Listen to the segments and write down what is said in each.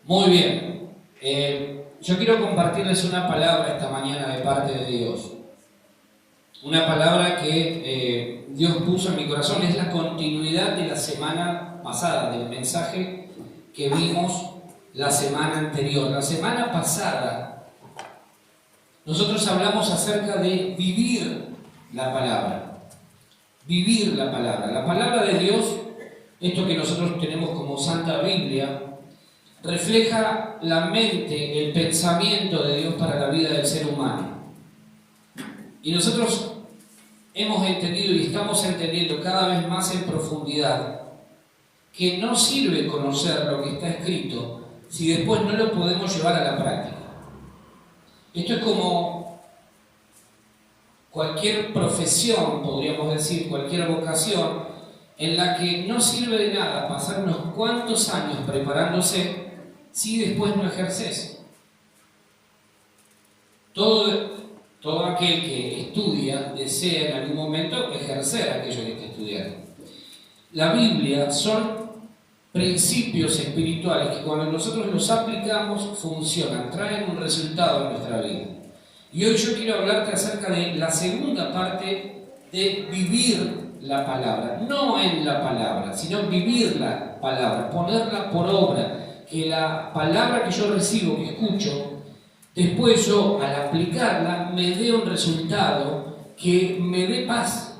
Muy bien. Yo quiero compartirles una palabra esta mañana de parte de Dios. Una palabra que Dios puso en mi corazón. Es la continuidad de la semana pasada, del mensaje que vimos la semana anterior. La semana pasada nosotros hablamos acerca de vivir la palabra. Vivir la palabra. La palabra de Dios, esto que nosotros tenemos como Santa Biblia, refleja la mente, el pensamiento de Dios para la vida del ser humano. Y nosotros hemos entendido y estamos entendiendo cada vez más en profundidad que no sirve conocer lo que está escrito si después no lo podemos llevar a la práctica. Esto es como cualquier profesión, podríamos decir, cualquier vocación, en la que no sirve de nada pasar unos cuantos años preparándose si después no ejerces. Todo aquel que estudia desea en algún momento ejercer aquello que está estudiando. La Biblia son principios espirituales que cuando nosotros los aplicamos funcionan, traen un resultado en nuestra vida. Y hoy yo quiero hablarte acerca de la segunda parte de vivir la palabra, no en la palabra, sino vivir la palabra, ponerla por obra, que la palabra que yo recibo, que escucho, después yo al aplicarla me dé un resultado que me dé paz.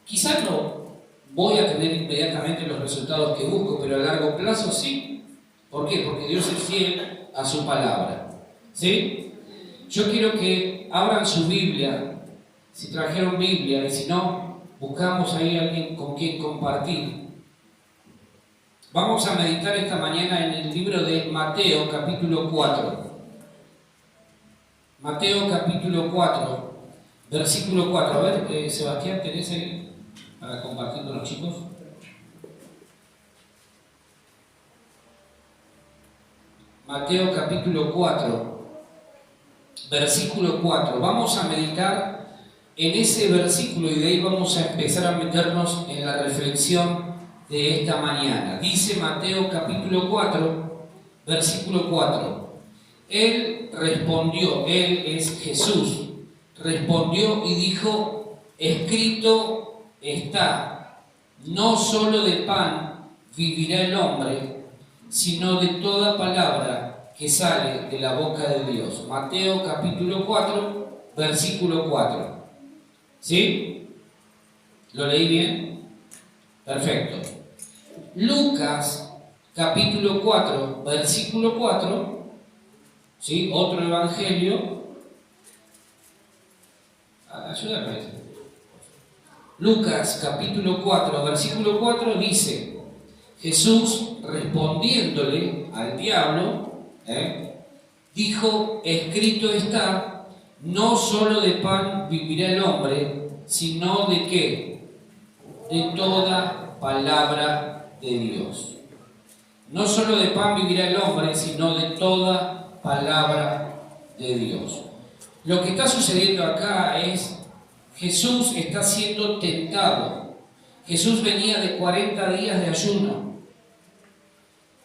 Quizás no voy a tener inmediatamente los resultados que busco, pero a largo plazo sí. ¿Por qué? Porque Dios es fiel a su palabra. ¿Sí? Yo quiero que abran su Biblia, si trajeron Biblia, y si no, buscamos ahí a alguien con quien compartir. Vamos a meditar esta mañana en el libro de Mateo, capítulo 4. Mateo, capítulo 4, versículo 4. A ver, Sebastián, ¿tenés ahí para compartir con los chicos? Mateo, capítulo 4, versículo 4. Vamos a meditar en ese versículo y de ahí vamos a empezar a meternos en la reflexión de esta mañana. Dice Mateo capítulo 4, versículo 4. Él respondió, Él es Jesús, respondió y dijo: escrito está, no solo de pan vivirá el hombre, sino de toda palabra que sale de la boca de Dios. Mateo capítulo 4, versículo 4. ¿Sí? ¿Lo leí bien? Perfecto. Lucas, capítulo 4, versículo 4, ¿sí? Otro evangelio. Ayúdame. Lucas, capítulo 4, versículo 4 dice: Jesús respondiéndole al diablo, dijo: escrito está, no solo de pan vivirá el hombre, sino de ¿qué? De toda palabra de Dios. No solo de pan vivirá el hombre, sino de toda palabra de Dios. Lo que está sucediendo acá es Jesús está siendo tentado. Jesús venía de 40 días de ayuno.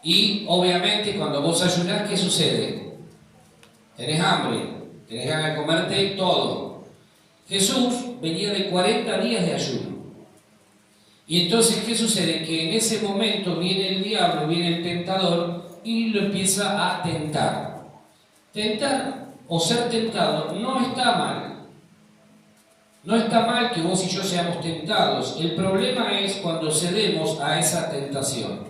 Y obviamente cuando vos ayunás, ¿qué sucede? Tenés hambre, tenés ganas de comerte todo. Jesús venía de 40 días de ayuno. Y entonces, ¿qué sucede? Que en ese momento viene el diablo, viene el tentador y lo empieza a tentar. Tentar o ser tentado no está mal. No está mal que vos y yo seamos tentados. El problema es cuando cedemos a esa tentación.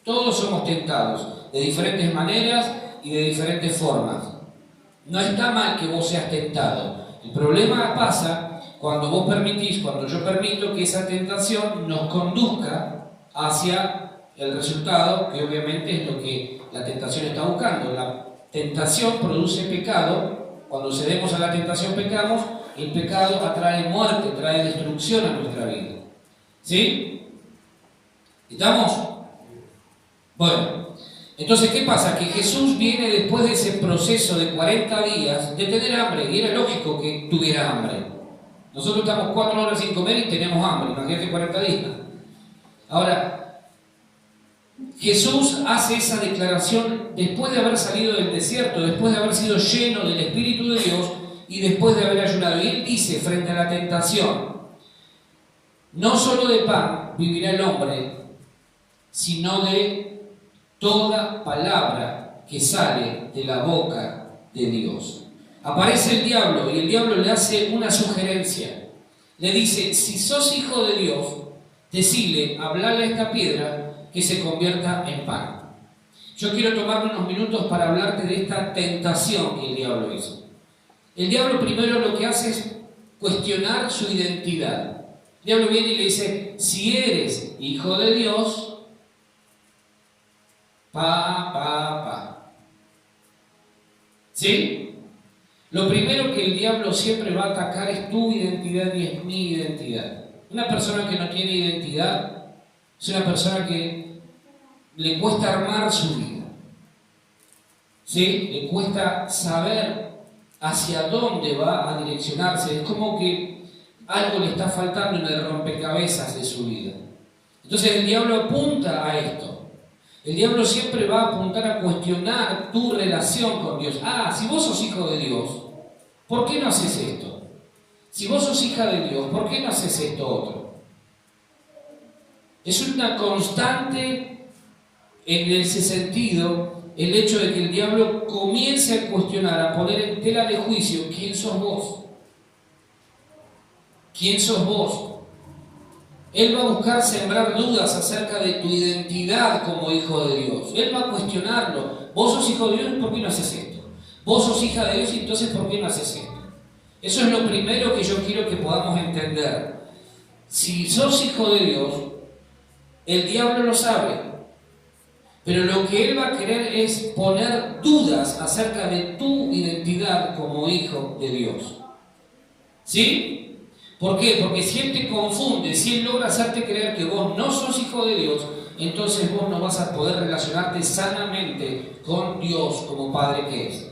Todos somos tentados de diferentes maneras y de diferentes formas. No está mal que vos seas tentado. El problema pasa cuando vos permitís, cuando yo permito que esa tentación nos conduzca hacia el resultado, que obviamente es lo que la tentación está buscando. La tentación produce pecado. Cuando cedemos a la tentación pecamos. El pecado atrae muerte, trae destrucción a nuestra vida. ¿Sí? ¿Estamos? Bueno, entonces, ¿qué pasa? Que Jesús viene después de ese proceso de 40 días de tener hambre, y era lógico que tuviera hambre. Nosotros estamos 4 horas sin comer y tenemos hambre, imagínate 40 días. Ahora, Jesús hace esa declaración después de haber salido del desierto, después de haber sido lleno del Espíritu de Dios y después de haber ayunado. Y Él dice frente a la tentación: no solo de pan vivirá el hombre, sino de toda palabra que sale de la boca de Dios. Aparece el diablo y el diablo le hace una sugerencia. Le dice: si sos hijo de Dios, decile, hablale a esta piedra que se convierta en pan. Yo quiero tomarme unos minutos para hablarte de esta tentación que el diablo hizo. El diablo primero lo que hace es cuestionar su identidad. El diablo viene y le dice: si eres hijo de Dios, ¿sí? Lo primero que el diablo siempre va a atacar es tu identidad y es mi identidad. Una persona que no tiene identidad es una persona que le cuesta armar su vida, ¿sí? Le cuesta saber hacia dónde va a direccionarse. Es como que algo le está faltando en el rompecabezas de su vida. Entonces el diablo apunta a esto. El diablo siempre va a apuntar a cuestionar tu relación con Dios. Si vos sos hijo de Dios, ¿por qué no haces esto? Si vos sos hija de Dios, ¿por qué no haces esto otro? Es una constante en ese sentido el hecho de que el diablo comience a cuestionar, a poner en tela de juicio: ¿quién sos vos? ¿Quién sos vos? Él va a buscar sembrar dudas acerca de tu identidad como hijo de Dios. Él va a cuestionarlo. Vos sos hijo de Dios, ¿por qué no haces esto? Vos sos hija de Dios, entonces ¿por qué no haces esto? Eso es lo primero que yo quiero que podamos entender. Si sos hijo de Dios, el diablo lo sabe. Pero lo que él va a querer es poner dudas acerca de tu identidad como hijo de Dios. ¿Sí? ¿Por qué? Porque si él te confunde, si él logra hacerte creer que vos no sos hijo de Dios, entonces vos no vas a poder relacionarte sanamente con Dios como Padre que es.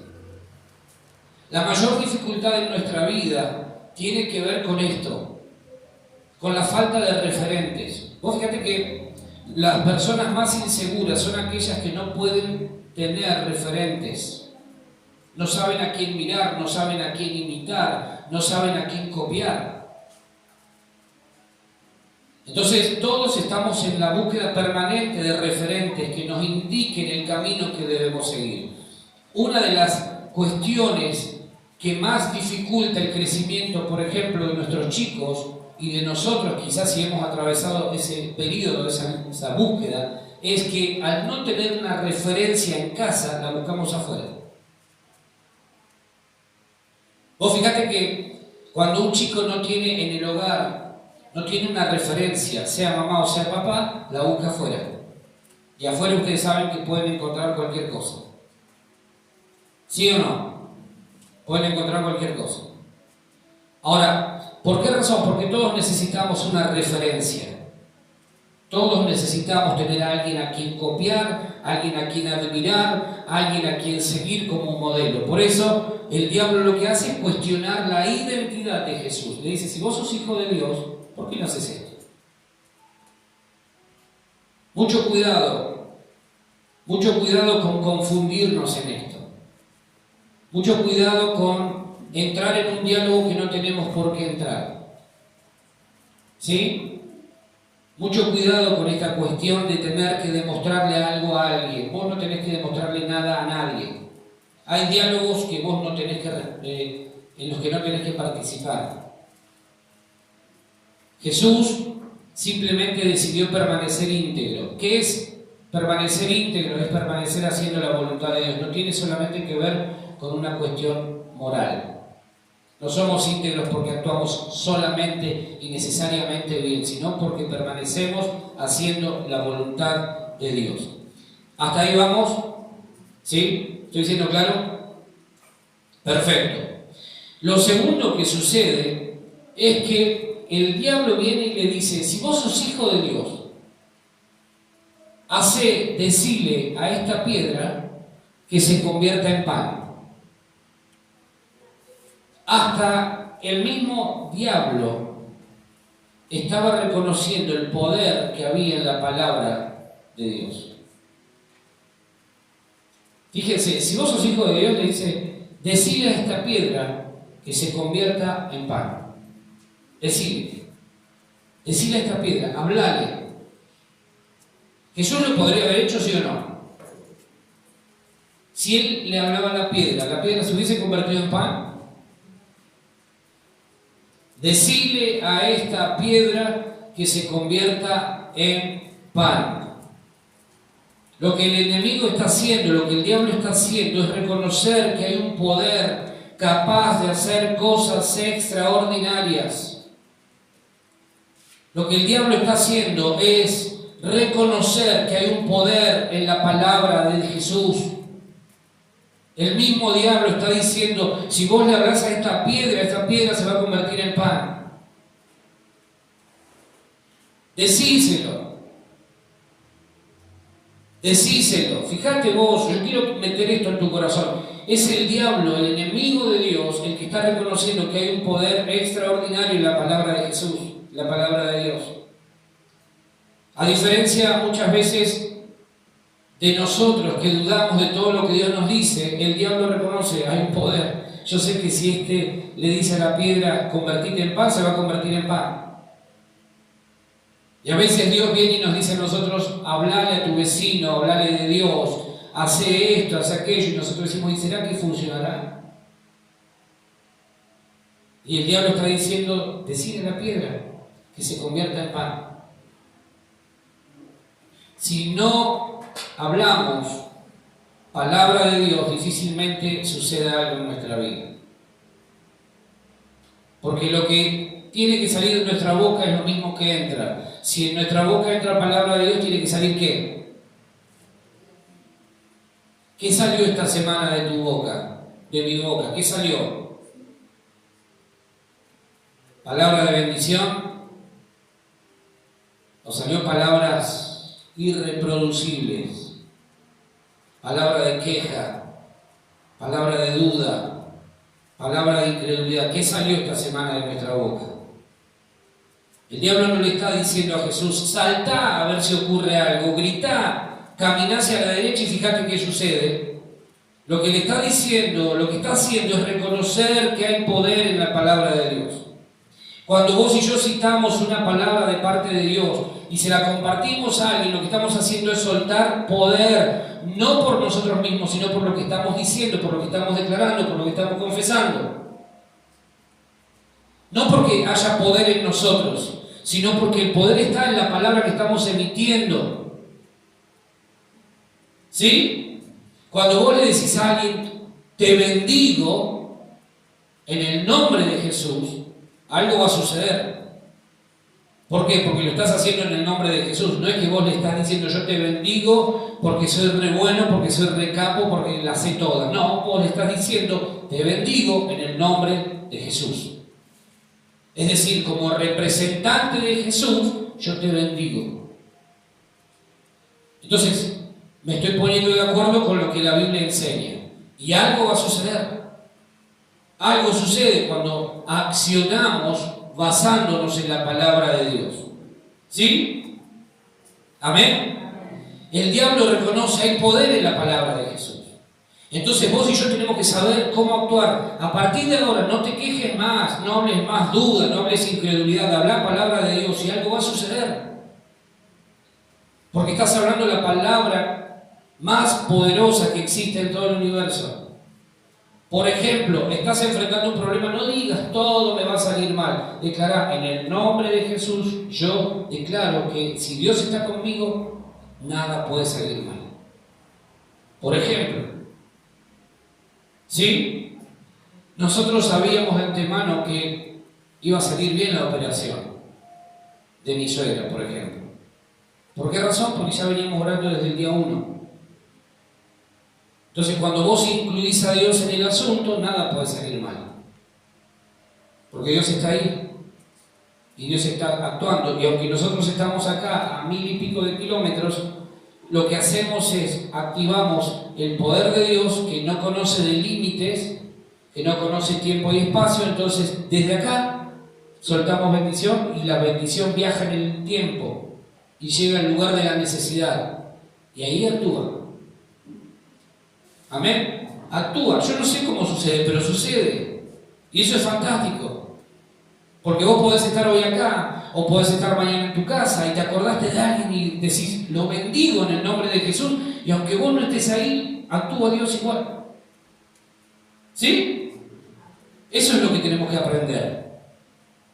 La mayor dificultad en nuestra vida tiene que ver con esto, con la falta de referentes. Vos fíjate que las personas más inseguras son aquellas que no pueden tener referentes. No saben a quién mirar, no saben a quién imitar, no saben a quién copiar. Entonces todos estamos en la búsqueda permanente de referentes que nos indiquen el camino que debemos seguir. Una de las cuestiones que más dificulta el crecimiento, por ejemplo, de nuestros chicos y de nosotros, quizás si hemos atravesado ese periodo, esa búsqueda, es que al no tener una referencia en casa, la buscamos afuera. Vos fíjate que cuando un chico no tiene en el hogar, no tiene una referencia, sea mamá o sea papá, la busca afuera. Y afuera ustedes saben que pueden encontrar cualquier cosa. ¿Sí o no? Pueden encontrar cualquier cosa. Ahora, ¿por qué razón? Porque todos necesitamos una referencia. Todos necesitamos tener a alguien a quien copiar, a alguien a quien admirar, a alguien a quien seguir como un modelo. Por eso, el diablo lo que hace es cuestionar la identidad de Jesús. Le dice: si vos sos hijo de Dios, ¿por qué no haces esto? Mucho cuidado con confundirnos en esto. Mucho cuidado con entrar en un diálogo que no tenemos por qué entrar. ¿Sí? Mucho cuidado con esta cuestión de tener que demostrarle algo a alguien. Vos no tenés que demostrarle nada a nadie. Hay diálogos que vos no tenés que, en los que no tenés que participar. Jesús simplemente decidió permanecer íntegro. ¿Qué es permanecer íntegro? Es permanecer haciendo la voluntad de Dios. No tiene solamente que ver con una cuestión moral. No somos íntegros porque actuamos solamente y necesariamente bien, sino porque permanecemos haciendo la voluntad de Dios. ¿Hasta ahí vamos? ¿Sí? ¿Estoy diciendo claro? Perfecto. Lo segundo que sucede es que el diablo viene y le dice: si vos sos hijo de Dios, decile a esta piedra que se convierta en pan. Hasta el mismo diablo estaba reconociendo el poder que había en la palabra de Dios. Fíjense, si vos sos hijo de Dios, le dice, decile a esta piedra que se convierta en pan. Decile a esta piedra, hablale. Jesús lo podría haber hecho, ¿sí o no? Si él le hablaba a la piedra se hubiese convertido en pan. Decile a esta piedra que se convierta en pan. Lo que el enemigo está haciendo, lo que el diablo está haciendo es reconocer que hay un poder capaz de hacer cosas extraordinarias. Lo que el diablo está haciendo es reconocer que hay un poder en la palabra de Jesús. El mismo diablo está diciendo, si vos le hablas a esta piedra se va a convertir en pan. Decíselo. Fíjate vos, yo quiero meter esto en tu corazón. Es el diablo, el enemigo de Dios, el que está reconociendo que hay un poder extraordinario en la palabra de Jesús, la palabra de Dios. A diferencia muchas veces de nosotros que dudamos de todo lo que Dios nos dice, el diablo reconoce, hay un poder. Yo sé que si le dice a la piedra, convertirte en pan, se va a convertir en pan. Y a veces Dios viene y nos dice a nosotros, hablale a tu vecino, hablale de Dios, hace esto, hace aquello, y nosotros decimos, ¿y será que funcionará? Y el diablo está diciendo, decide a la piedra que se convierta en pan. Si no hablamos palabra de Dios, difícilmente suceda algo en nuestra vida. Porque lo que tiene que salir de nuestra boca es lo mismo que entra. Si en nuestra boca entra palabra de Dios, tiene que salir ¿qué? ¿Qué salió esta semana de tu boca? De mi boca, ¿qué salió? ¿Palabra de bendición? ¿O salió palabras irreproducibles? Palabra de queja, palabra de duda, palabra de incredulidad. ¿Qué salió esta semana de nuestra boca? El diablo no le está diciendo a Jesús, saltá a ver si ocurre algo, gritá, caminá hacia la derecha y fíjate qué sucede. Lo que le está diciendo, lo que está haciendo es reconocer que hay poder en la palabra de Dios. Cuando vos y yo citamos una palabra de parte de Dios y se la compartimos a alguien, lo que estamos haciendo es soltar poder, no por nosotros mismos, sino por lo que estamos diciendo, por lo que estamos declarando, por lo que estamos confesando. No porque haya poder en nosotros, sino porque el poder está en la palabra que estamos emitiendo. ¿Sí? Cuando vos le decís a alguien, te bendigo, en el nombre de Jesús, algo va a suceder. ¿Por qué? Porque lo estás haciendo en el nombre de Jesús. No es que vos le estás diciendo, yo te bendigo porque soy re bueno, porque soy re capo, porque la sé toda. No, vos le estás diciendo, te bendigo en el nombre de Jesús. Es decir, como representante de Jesús, yo te bendigo. Entonces, me estoy poniendo de acuerdo con lo que la Biblia enseña. Y algo va a suceder. Algo sucede cuando accionamos basándonos en la palabra de Dios. ¿Sí? ¿Amén? El diablo reconoce, hay poder en la palabra de Jesús. Entonces vos y yo tenemos que saber cómo actuar. A partir de ahora no te quejes más, no hables más duda, no hables incredulidad, habla palabra de Dios y algo va a suceder. Porque estás hablando la palabra más poderosa que existe en todo el universo. Por ejemplo, estás enfrentando un problema, no digas todo me va a salir mal. Declara, en el nombre de Jesús, yo declaro que si Dios está conmigo, nada puede salir mal. Por ejemplo, ¿sí? Nosotros sabíamos de antemano que iba a salir bien la operación de mi suegra, por ejemplo. ¿Por qué razón? Porque ya veníamos orando desde el día 1. Entonces, cuando vos incluís a Dios en el asunto, nada puede salir mal. Porque Dios está ahí. Y Dios está actuando. Y aunque nosotros estamos acá a 1000 y pico de kilómetros, lo que hacemos es activamos el poder de Dios que no conoce de límites, que no conoce tiempo y espacio. Entonces, desde acá soltamos bendición y la bendición viaja en el tiempo y llega al lugar de la necesidad. Y ahí actúa. Amén. Actúa. Yo no sé cómo sucede, pero sucede. Y eso es fantástico. Porque vos podés estar hoy acá, o podés estar mañana en tu casa, y te acordaste de alguien y decís, lo bendigo en el nombre de Jesús, y aunque vos no estés ahí, actúa Dios igual. ¿Sí? Eso es lo que tenemos que aprender.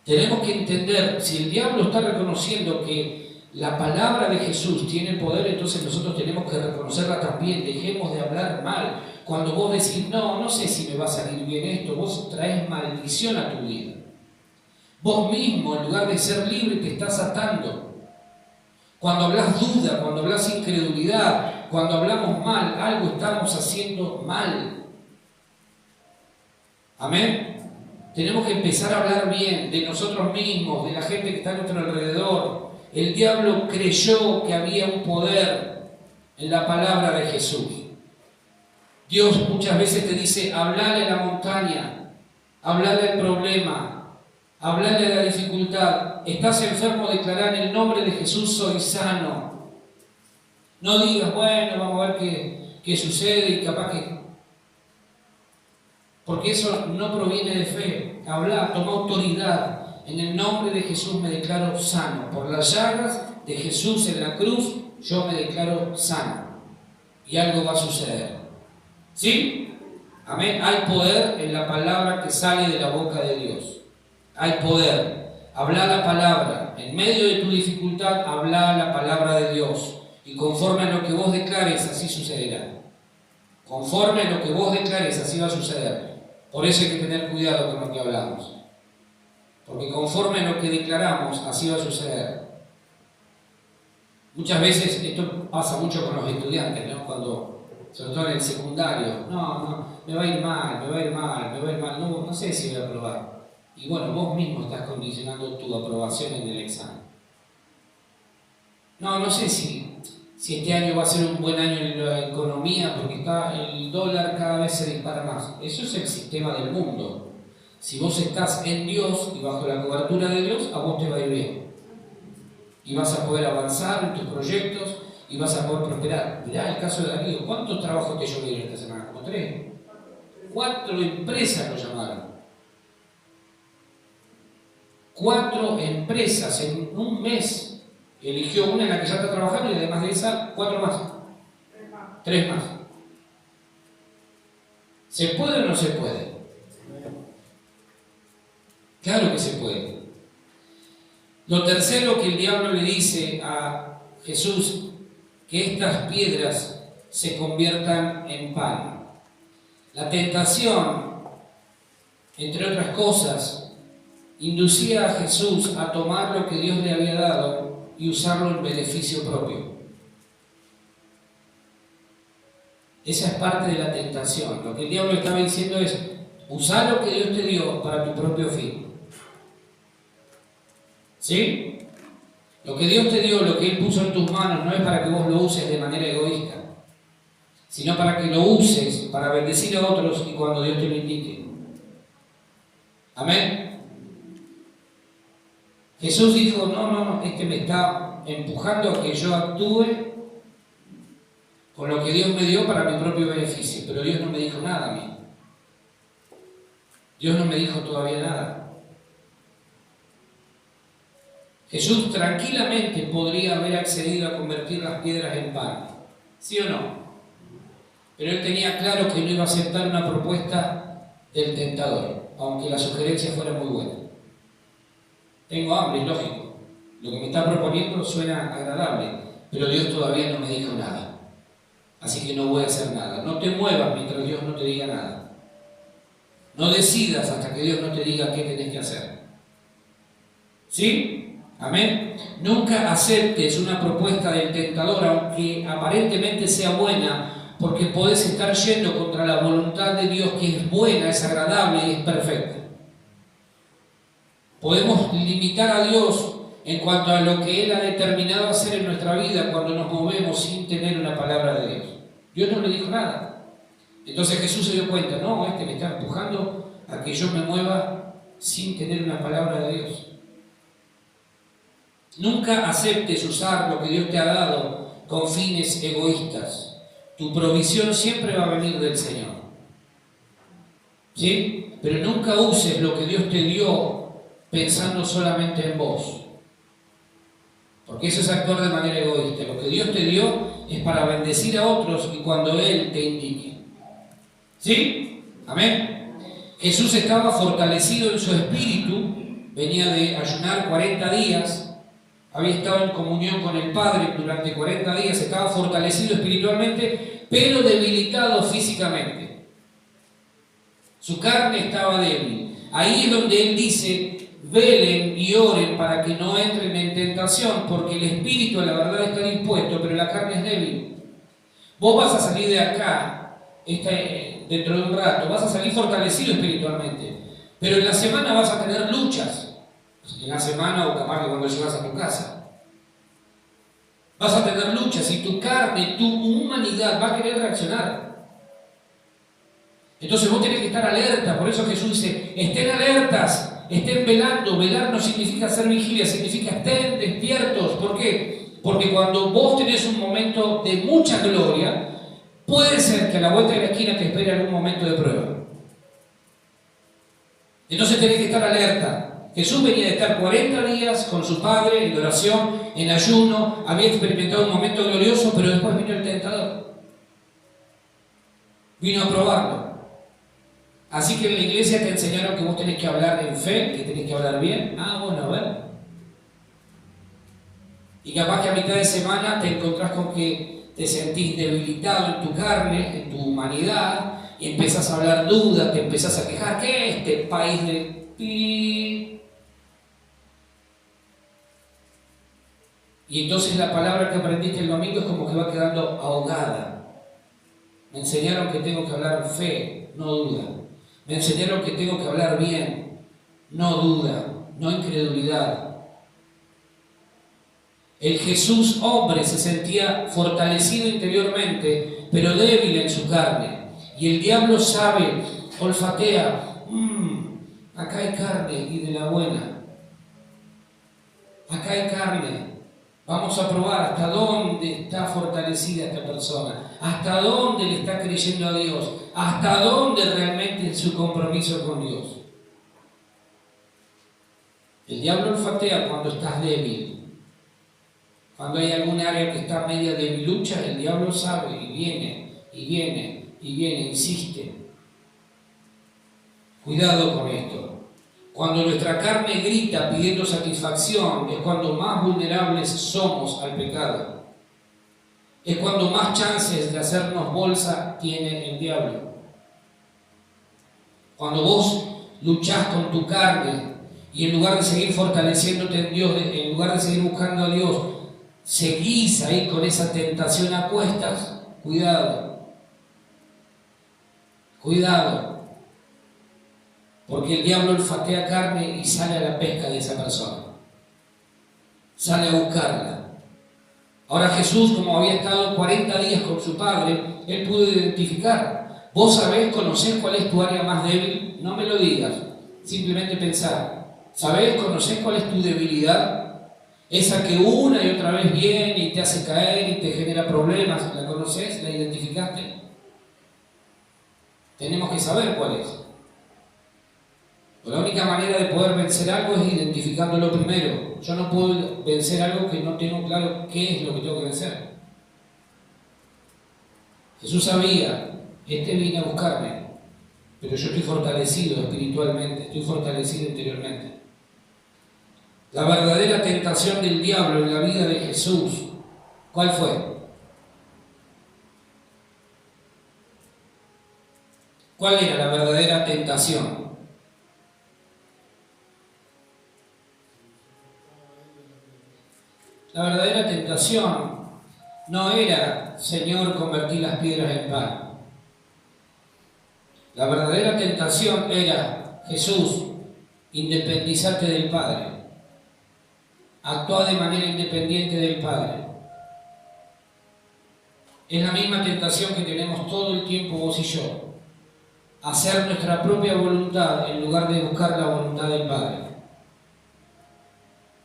Tenemos que entender, si el diablo está reconociendo que la palabra de Jesús tiene poder, entonces nosotros tenemos que reconocerla también. Dejemos de hablar mal. Cuando vos decís, no sé si me va a salir bien esto, vos traes maldición a tu vida. Vos mismo, en lugar de ser libre, te estás atando. Cuando hablas duda, cuando hablas incredulidad, cuando hablamos mal, algo estamos haciendo mal. Amén. Tenemos que empezar a hablar bien de nosotros mismos, de la gente que está a nuestro alrededor. El diablo creyó que había un poder en la palabra de Jesús. Dios muchas veces te dice, hablale a la montaña, hablale al problema, hablale a la dificultad. Estás enfermo, declarar en el nombre de Jesús soy sano. No digas, bueno, vamos a ver qué sucede y capaz que... Porque eso no proviene de fe. Habla, toma autoridad. En el nombre de Jesús me declaro sano. Por las llagas de Jesús en la cruz, yo me declaro sano. Y algo va a suceder. ¿Sí? Amén. Hay poder en la palabra que sale de la boca de Dios. Hay poder. Habla la palabra. En medio de tu dificultad, habla la palabra de Dios. Y conforme a lo que vos declares, así sucederá. Conforme a lo que vos declares, así va a suceder. Por eso hay que tener cuidado con lo que hablamos. Porque conforme a lo que declaramos, así va a suceder. Muchas veces, esto pasa mucho con los estudiantes, ¿no? Cuando, sobre todo en el secundario, me va a ir mal, no sé si voy a aprobar. Y bueno, vos mismo estás condicionando tu aprobación en el examen. No sé si este año va a ser un buen año en la economía, porque el dólar cada vez se dispara más. Eso es el sistema del mundo. Si vos estás en Dios y bajo la cobertura de Dios, a vos te va a ir bien. Y vas a poder avanzar en tus proyectos y vas a poder prosperar. Mirá el caso de Darío. ¿Cuántos trabajos te llovieron esta semana? Como 3. 4 empresas lo llamaron. 4 empresas en un mes. Eligió una en la que ya está trabajando y además de esa, 4 más. 3 más. ¿Se puede o no se puede? Claro que se puede. Lo tercero que el diablo le dice a Jesús, que estas piedras se conviertan en pan. La tentación, entre otras cosas, inducía a Jesús a tomar lo que Dios le había dado y usarlo en beneficio propio. Esa es parte de la tentación. Lo que el diablo estaba diciendo es, usar lo que Dios te dio para tu propio fin. ¿Sí? Lo que Dios te dio, lo que Él puso en tus manos, no es para que vos lo uses de manera egoísta, sino para que lo uses para bendecir a otros y cuando Dios te lo indique. Amén. Jesús dijo, no, es que me está empujando a que yo actúe con lo que Dios me dio para mi propio beneficio, pero Dios no me dijo nada a mí. Dios no me dijo todavía nada. Jesús tranquilamente podría haber accedido a convertir las piedras en pan, ¿sí o no? Pero Él tenía claro que no iba a aceptar una propuesta del tentador, aunque la sugerencia fuera muy buena. Tengo hambre, es lógico. Lo que me está proponiendo suena agradable, pero Dios todavía no me dijo nada. Así que no voy a hacer nada. No te muevas mientras Dios no te diga nada. No decidas hasta que Dios no te diga qué tenés que hacer. ¿Sí? Amén. Nunca aceptes una propuesta del tentador, aunque aparentemente sea buena, porque podés estar yendo contra la voluntad de Dios, que es buena, es agradable y es perfecta. Podemos limitar a Dios en cuanto a lo que Él ha determinado hacer en nuestra vida cuando nos movemos sin tener una palabra de Dios. Dios no le dijo nada. Entonces Jesús se dio cuenta, me está empujando a que yo me mueva sin tener una palabra de Dios. Nunca aceptes usar lo que Dios te ha dado con fines egoístas. Tu provisión siempre va a venir del Señor. ¿Sí? Pero nunca uses lo que Dios te dio pensando solamente en vos. Porque eso es actuar de manera egoísta. Lo que Dios te dio es para bendecir a otros y cuando Él te indique. ¿Sí? Amén. Jesús estaba fortalecido en su espíritu, venía de ayunar 40 días, había estado en comunión con el Padre durante 40 días, estaba fortalecido espiritualmente, pero debilitado físicamente. Su carne estaba débil. Ahí es donde Él dice: velen y oren para que no entren en tentación, porque el espíritu a la verdad está dispuesto, pero la carne es débil. Vos vas a salir de acá dentro de un rato, vas a salir fortalecido espiritualmente, pero en la semana vas a tener luchas. En la semana o capaz que cuando llegas a tu casa vas a tener luchas y tu carne, tu humanidad va a querer reaccionar. Entonces vos tenés que estar alerta. Por eso Jesús dice: estén alertas, estén velando. Velar no significa hacer vigilia, significa estén despiertos. ¿Por qué? Porque cuando vos tenés un momento de mucha gloria, puede ser que a la vuelta de la esquina te espere algún momento de prueba. Entonces tenés que estar alerta. Jesús venía de estar 40 días con su Padre en oración, en ayuno, había experimentado un momento glorioso, pero después vino el tentador. Vino a probarlo. Así que en la iglesia te enseñaron que vos tenés que hablar en fe, que tenés que hablar bien. Bueno, a ver. Y capaz que a mitad de semana te encontrás con que te sentís debilitado en tu carne, en tu humanidad, y empezás a hablar dudas, te empezás a quejar. ¿Qué es este país de pi? Y entonces la palabra que aprendiste el domingo es como que va quedando ahogada. Me enseñaron que tengo que hablar fe, no duda. Me enseñaron que tengo que hablar bien, no duda, no incredulidad. El Jesús hombre se sentía fortalecido interiormente, pero débil en su carne. Y el diablo sabe, olfatea, acá hay carne y de la buena. Acá hay carne. Vamos a probar hasta dónde está fortalecida esta persona, hasta dónde le está creyendo a Dios, hasta dónde realmente es su compromiso con Dios. El diablo olfatea cuando estás débil. Cuando hay algún área que está media debilucha, el diablo sabe y viene, y viene, y viene, insiste. Cuidado con esto. Cuando nuestra carne grita pidiendo satisfacción, es cuando más vulnerables somos al pecado. Es cuando más chances de hacernos bolsa tiene el diablo. Cuando vos luchás con tu carne y en lugar de seguir fortaleciéndote en Dios, en lugar de seguir buscando a Dios, seguís ahí con esa tentación a cuestas, cuidado. Cuidado. Porque el diablo olfatea carne y sale a la pesca de esa persona. Sale a buscarla. Ahora Jesús, como había estado 40 días con su Padre, Él pudo identificar. Vos sabés, conocés cuál es tu área más débil. No me lo digas, simplemente pensar. ¿Sabés, conocés cuál es tu debilidad? Esa que una y otra vez viene y te hace caer y te genera problemas. ¿La conocés? ¿La identificaste? Tenemos que saber cuál es. La única manera de poder vencer algo es identificándolo primero. Yo no puedo vencer algo que no tengo claro qué es lo que tengo que vencer. Jesús sabía, vine a buscarme, pero yo estoy fortalecido espiritualmente, estoy fortalecido interiormente. La verdadera tentación del diablo en la vida de Jesús, ¿cuál fue? ¿Cuál era la verdadera tentación? La verdadera tentación no era: Señor, convertí las piedras en pan. La verdadera tentación era: Jesús, independízate del Padre. Actúa de manera independiente del Padre. Es la misma tentación que tenemos todo el tiempo vos y yo. Hacer nuestra propia voluntad en lugar de buscar la voluntad del Padre.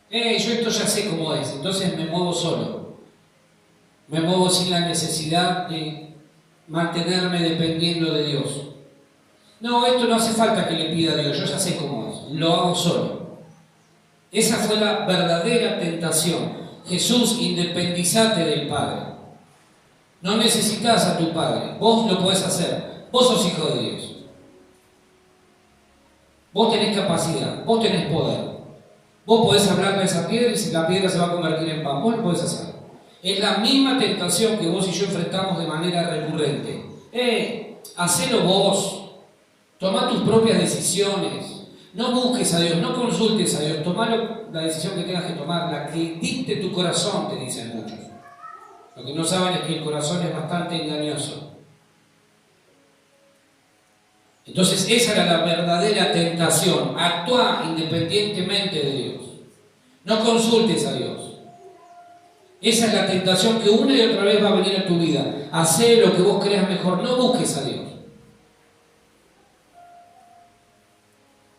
Yo esto ya sé cómo es, entonces me muevo solo. Me muevo sin la necesidad de mantenerme dependiendo de Dios. No, esto no hace falta que le pida a Dios, yo ya sé cómo es, lo hago solo. Esa fue la verdadera tentación. Jesús, independizate del Padre. No necesitas a tu Padre, vos lo podés hacer, vos sos hijo de Dios. Vos tenés capacidad, vos tenés poder. Vos podés hablarle a esa piedra y la piedra se va a convertir en pan, vos lo podés hacer. Es la misma tentación que vos y yo enfrentamos de manera recurrente. Hacelo vos. Toma tus propias decisiones. No busques a Dios, no consultes a Dios. Tomá la decisión que tengas que tomar, la que dicte tu corazón, te dicen muchos. Lo que no saben es que el corazón es bastante engañoso. Entonces esa era la verdadera tentación. Actúa independientemente de Dios. No consultes a Dios. Esa es la tentación que una y otra vez va a venir a tu vida. Hacé lo que vos creas mejor, no busques a Dios.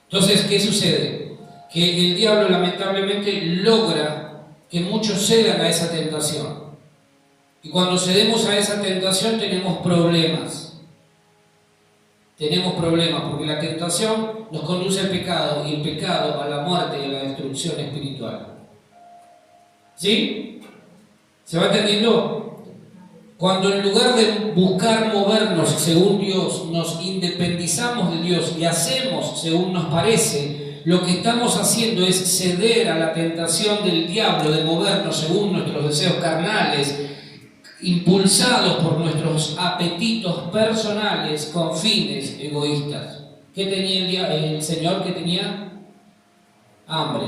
Entonces, ¿qué sucede? Que el diablo lamentablemente logra que muchos cedan a esa tentación. Y cuando cedemos a esa tentación tenemos problemas. Tenemos problemas porque la tentación nos conduce al pecado y el pecado a la muerte y a la destrucción espiritual. ¿Sí? ¿Se va entendiendo? Cuando en lugar de buscar movernos según Dios, nos independizamos de Dios y hacemos según nos parece, lo que estamos haciendo es ceder a la tentación del diablo de movernos según nuestros deseos carnales, impulsados por nuestros apetitos personales con fines egoístas. ¿Qué tenía el Señor? Que tenía hambre.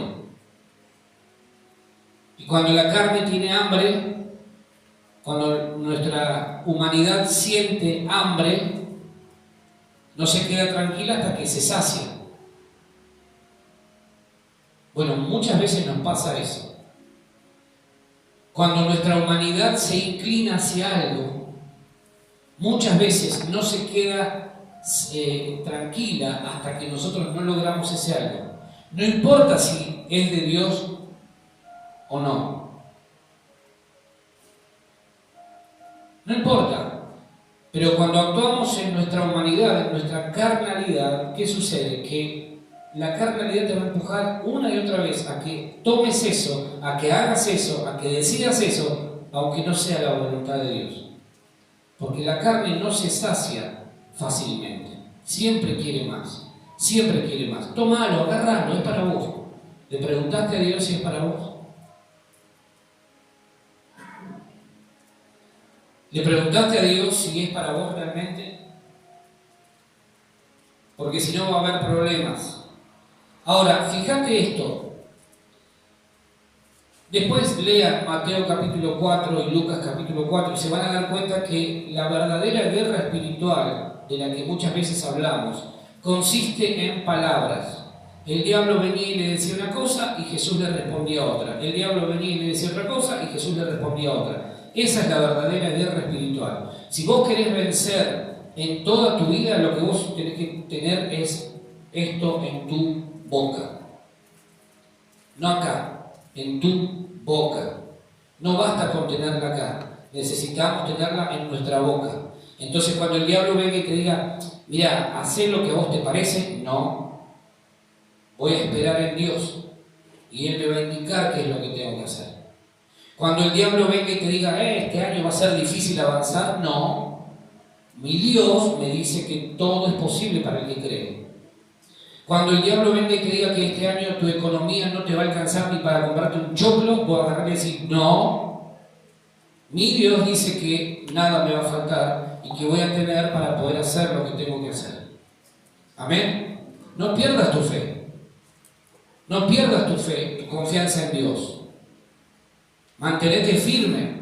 Y cuando la carne tiene hambre, cuando nuestra humanidad siente hambre, no se queda tranquila hasta que se sacia. Bueno, muchas veces nos pasa eso. Cuando nuestra humanidad se inclina hacia algo, muchas veces no se queda tranquila hasta que nosotros no logramos ese algo. No importa si es de Dios o no. No importa. Pero cuando actuamos en nuestra humanidad, en nuestra carnalidad, ¿qué sucede? Que la carnalidad te va a empujar una y otra vez a que tomes eso, a que hagas eso, a que decidas eso, aunque no sea la voluntad de Dios. Porque la carne no se sacia fácilmente. Siempre quiere más. Siempre quiere más. Tómalo, agárralo, es para vos. ¿Le preguntaste a Dios si es para vos? ¿Le preguntaste a Dios si es para vos realmente? Porque si no va a haber problemas. Ahora, fíjate esto. Después lean Mateo capítulo 4 y Lucas capítulo 4 y se van a dar cuenta que la verdadera guerra espiritual de la que muchas veces hablamos consiste en palabras. El diablo venía y le decía una cosa y Jesús le respondía otra. El diablo venía y le decía otra cosa y Jesús le respondía otra. Esa es la verdadera guerra espiritual. Si vos querés vencer en toda tu vida, lo que vos tenés que tener es esto en tu boca. No acá, en tu boca. No basta con tenerla acá. Necesitamos tenerla en nuestra boca. Entonces cuando el diablo venga y te diga, mira, hacé lo que a vos te parece, no. Voy a esperar en Dios y Él me va a indicar qué es lo que tengo que hacer. Cuando el diablo venga y te diga, este año va a ser difícil avanzar, no. Mi Dios me dice que todo es posible para el que cree. Cuando el diablo venga y te diga que este año tu economía no te va a alcanzar ni para comprarte un choclo, voy a agarrar y decir, no. Mi Dios dice que nada me va a faltar y que voy a tener para poder hacer lo que tengo que hacer. Amén. No pierdas tu fe. No pierdas tu fe, tu confianza en Dios. Mantenete firme.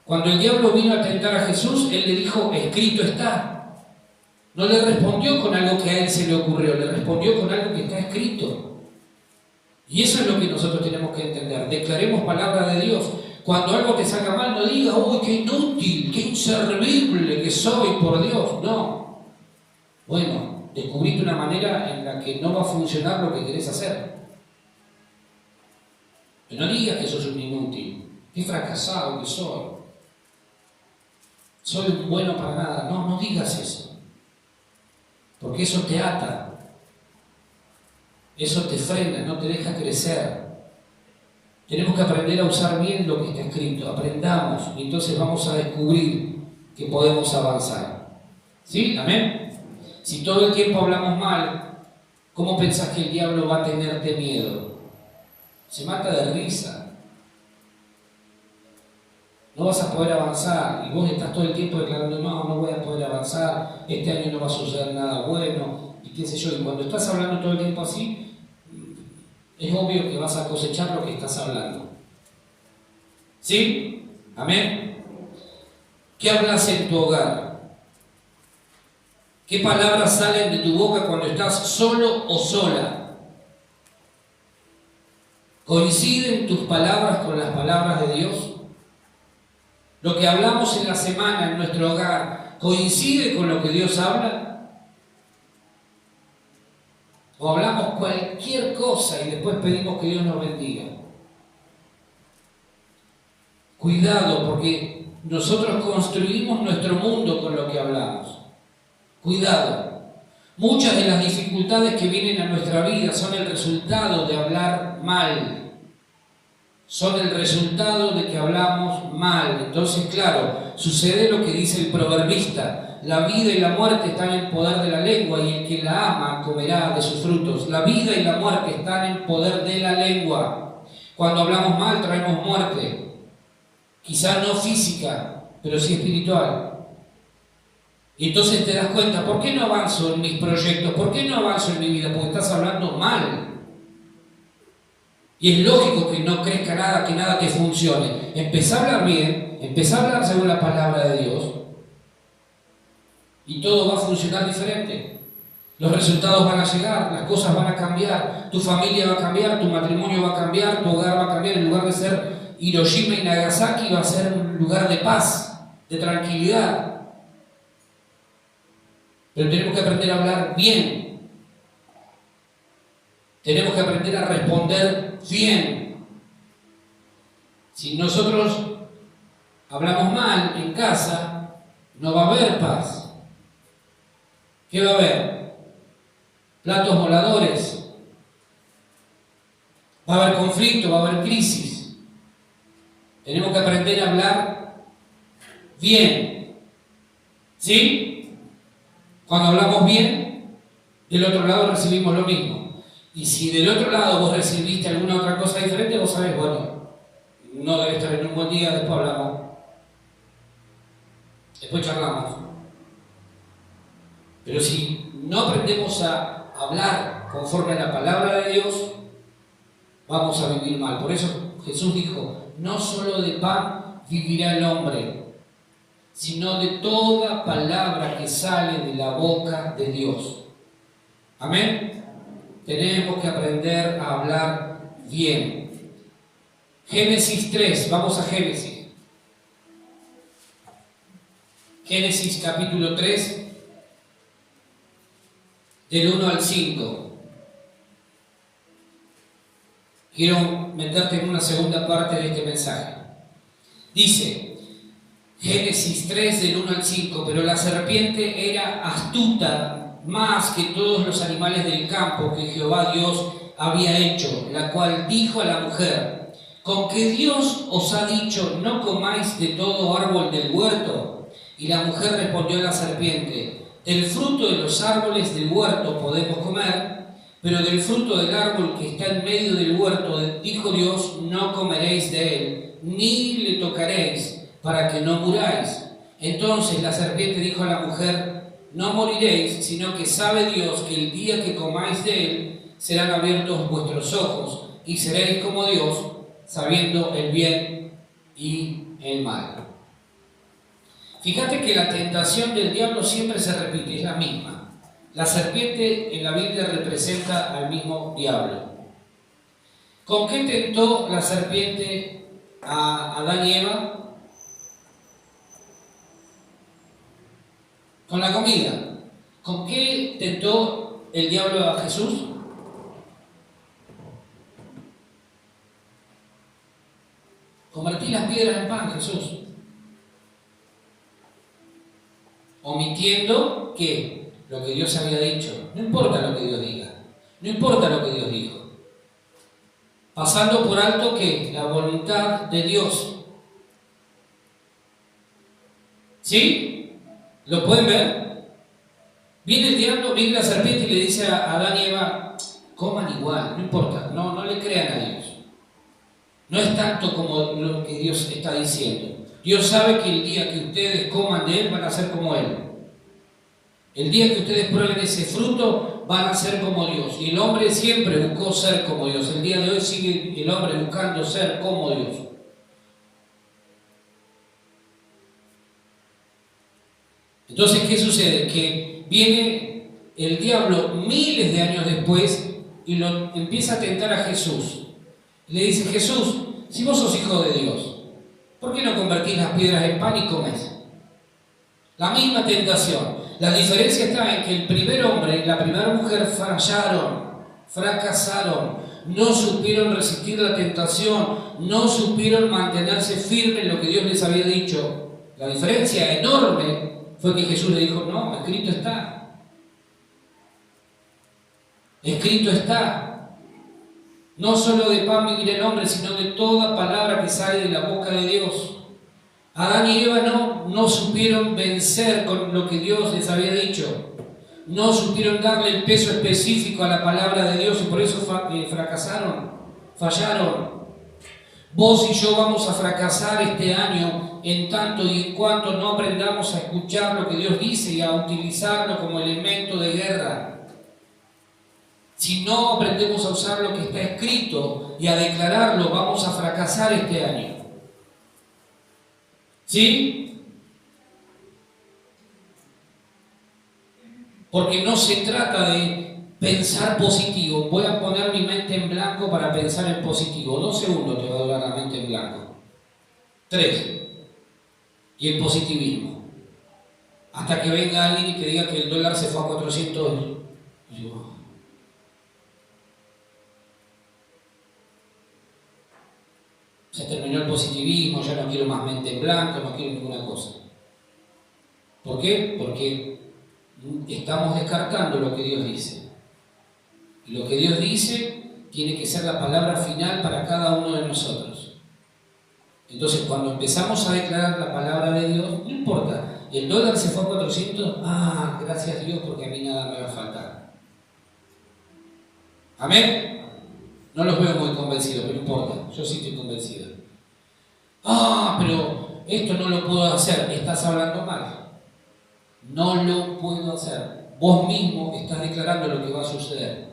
Cuando el diablo vino a tentar a Jesús, Él le dijo, escrito está. No le respondió con algo que a Él se le ocurrió, le respondió con algo que está escrito. Y eso es lo que nosotros tenemos que entender. Declaremos palabra de Dios. Cuando algo te salga mal, no digas, uy, qué inútil, qué inservible que soy por Dios. No. Bueno, descubriste una manera en la que no va a funcionar lo que querés hacer. Pero no digas que sos un inútil. Qué fracasado que soy. soy bueno para nada. No, no digas eso, porque eso te ata, eso te frena, no te deja crecer. Tenemos que aprender a usar bien lo que está escrito, aprendamos, y entonces vamos a descubrir que podemos avanzar. ¿Sí? ¿Amén? Si todo el tiempo hablamos mal, ¿cómo pensás que el diablo va a tenerte miedo? Se mata de risa. No vas a poder avanzar, y vos estás todo el tiempo declarando, no voy a poder avanzar, este año no va a suceder nada bueno, y qué sé yo. Y cuando estás hablando todo el tiempo así, es obvio que vas a cosechar lo que estás hablando. ¿Sí? ¿Amén? ¿Qué hablas en tu hogar? ¿Qué palabras salen de tu boca cuando estás solo o sola? ¿Coinciden tus palabras con las palabras de Dios? ¿Lo que hablamos en la semana en nuestro hogar coincide con lo que Dios habla? ¿O hablamos cualquier cosa y después pedimos que Dios nos bendiga? Cuidado, porque nosotros construimos nuestro mundo con lo que hablamos. Cuidado. Muchas de las dificultades que vienen a nuestra vida son el resultado de hablar mal. Son el resultado de que hablamos mal. Entonces, claro, sucede lo que dice el proverbista: la vida y la muerte están en poder de la lengua, y el que la ama comerá de sus frutos. La vida y la muerte están en poder de la lengua. Cuando hablamos mal traemos muerte, quizá no física, pero sí espiritual. Y entonces te das cuenta, ¿por qué no avanzo en mis proyectos? ¿Por qué no avanzo en mi vida? Porque estás hablando mal. Y es lógico que no crezca nada, que nada te funcione. Empezá a hablar bien, empezá a hablar según la palabra de Dios, y todo va a funcionar diferente. Los resultados van a llegar, las cosas van a cambiar, tu familia va a cambiar, tu matrimonio va a cambiar, tu hogar va a cambiar. En lugar de ser Hiroshima y Nagasaki, va a ser un lugar de paz, de tranquilidad. Pero tenemos que aprender a hablar bien. Tenemos que aprender a responder bien. Si nosotros hablamos mal en casa, no va a haber paz. ¿Qué va a haber? Platos voladores. Va a haber conflicto, va a haber crisis. Tenemos que aprender a hablar bien. ¿Sí? Cuando hablamos bien, del otro lado recibimos lo mismo. Y si del otro lado vos recibiste alguna otra cosa diferente, vos sabés, bueno, no debe estar en un buen día, después hablamos. Después charlamos. Pero si no aprendemos a hablar conforme a la palabra de Dios, vamos a vivir mal. Por eso Jesús dijo, no solo de pan vivirá el hombre, sino de toda palabra que sale de la boca de Dios. Amén. Tenemos que aprender a hablar bien. Génesis 3, vamos a Génesis. Génesis capítulo 3, del 1 al 5. Quiero meterte en una segunda parte de este mensaje. Dice, Génesis 3, del 1 al 5, pero la serpiente era astuta más que todos los animales del campo que Jehová Dios había hecho, la cual dijo a la mujer, ¿con qué Dios os ha dicho, no comáis de todo árbol del huerto? Y la mujer respondió a la serpiente, del fruto de los árboles del huerto podemos comer, pero del fruto del árbol que está en medio del huerto, dijo Dios, no comeréis de él, ni le tocaréis, para que no muráis. Entonces la serpiente dijo a la mujer, no moriréis, sino que sabe Dios que el día que comáis de él, serán abiertos vuestros ojos, y seréis como Dios, sabiendo el bien y el mal. Fíjate que la tentación del diablo siempre se repite, es la misma. La serpiente en la Biblia representa al mismo diablo. ¿Con qué tentó la serpiente a Adán y Eva? Con la comida. ¿Con qué tentó el diablo a Jesús? Convertí las piedras en pan, Jesús. omitiendo ¿qué? Lo que Dios había dicho. No importa lo que Dios diga, no importa lo que Dios dijo. Pasando por alto ¿qué? La voluntad de Dios. ¿Sí? ¿Lo pueden ver? Viene el diablo, viene la serpiente y le dice a Adán y Eva, coman igual, no importa, no le crean a Dios. No es tanto como lo que Dios está diciendo. Dios sabe que el día que ustedes coman de Él van a ser como Él. El día que ustedes prueben ese fruto van a ser como Dios. Y el hombre siempre buscó ser como Dios. El día de hoy sigue el hombre buscando ser como Dios. Entonces, ¿qué sucede? Que viene el diablo miles de años después y lo empieza a tentar a Jesús. Le dice, Jesús, si vos sos hijo de Dios, ¿por qué no convertís las piedras en pan y comés? La misma tentación. La diferencia está en que el primer hombre y la primera mujer fracasaron, no supieron resistir la tentación, no supieron mantenerse firmes en lo que Dios les había dicho. La diferencia enorme fue que Jesús le dijo, no, escrito está. Escrito está. No solo de pan vivirá el hombre, sino de toda palabra que sale de la boca de Dios. Adán y Eva no supieron vencer con lo que Dios les había dicho. No supieron darle el peso específico a la palabra de Dios y por eso fracasaron, fallaron. Vos y yo vamos a fracasar este año en tanto y en cuanto no aprendamos a escuchar lo que Dios dice y a utilizarlo como elemento de guerra. Si no aprendemos a usar lo que está escrito y a declararlo, vamos a fracasar este año. ¿Sí? Porque no se trata de pensar positivo. Voy a poner mi mente en blanco para pensar en positivo. 2 segundos te va a durar la mente en blanco. 3. Y el positivismo. Hasta que venga alguien y que diga que el dólar se fue a 400. Y yo, se terminó el positivismo, ya no quiero más mente en blanco, no quiero ninguna cosa. ¿Por qué? Porque estamos descartando lo que Dios dice. Y lo que Dios dice tiene que ser la palabra final para cada uno de nosotros. Entonces, cuando empezamos a declarar la palabra de Dios, no importa, el dólar se fue a 400, gracias a Dios porque a mí nada me va a faltar. ¿Amén? No los veo muy convencidos, pero no importa, yo sí estoy convencido. Pero esto no lo puedo hacer, estás hablando mal. No lo puedo hacer. Vos mismo estás declarando lo que va a suceder.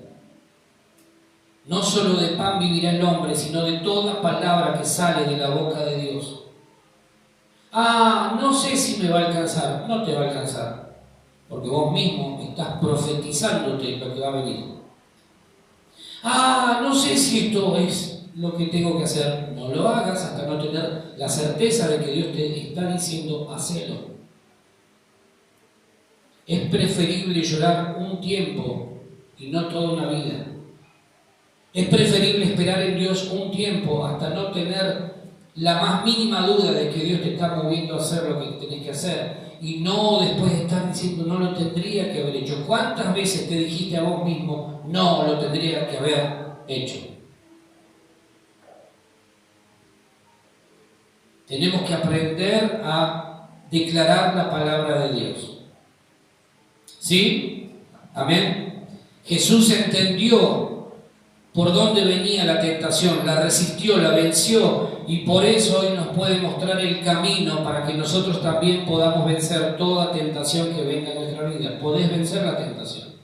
No solo de pan vivirá el hombre, sino de toda palabra que sale de la boca de Dios. No sé si me va a alcanzar. No te va a alcanzar, porque vos mismo estás profetizándote lo que va a venir. No sé si esto es lo que tengo que hacer. No lo hagas hasta no tener la certeza de que Dios te está diciendo, hacelo. Es preferible llorar un tiempo y no toda una vida. Es preferible esperar en Dios un tiempo hasta no tener la más mínima duda de que Dios te está moviendo a hacer lo que tenés que hacer y no después estar diciendo no lo tendría que haber hecho. ¿Cuántas veces te dijiste a vos mismo no lo tendría que haber hecho? Tenemos que aprender a declarar la palabra de Dios. ¿Sí? Amén. Jesús entendió por dónde venía la tentación, la resistió, la venció y por eso hoy nos puede mostrar el camino para que nosotros también podamos vencer toda tentación que venga en nuestra vida. Podés vencer la tentación.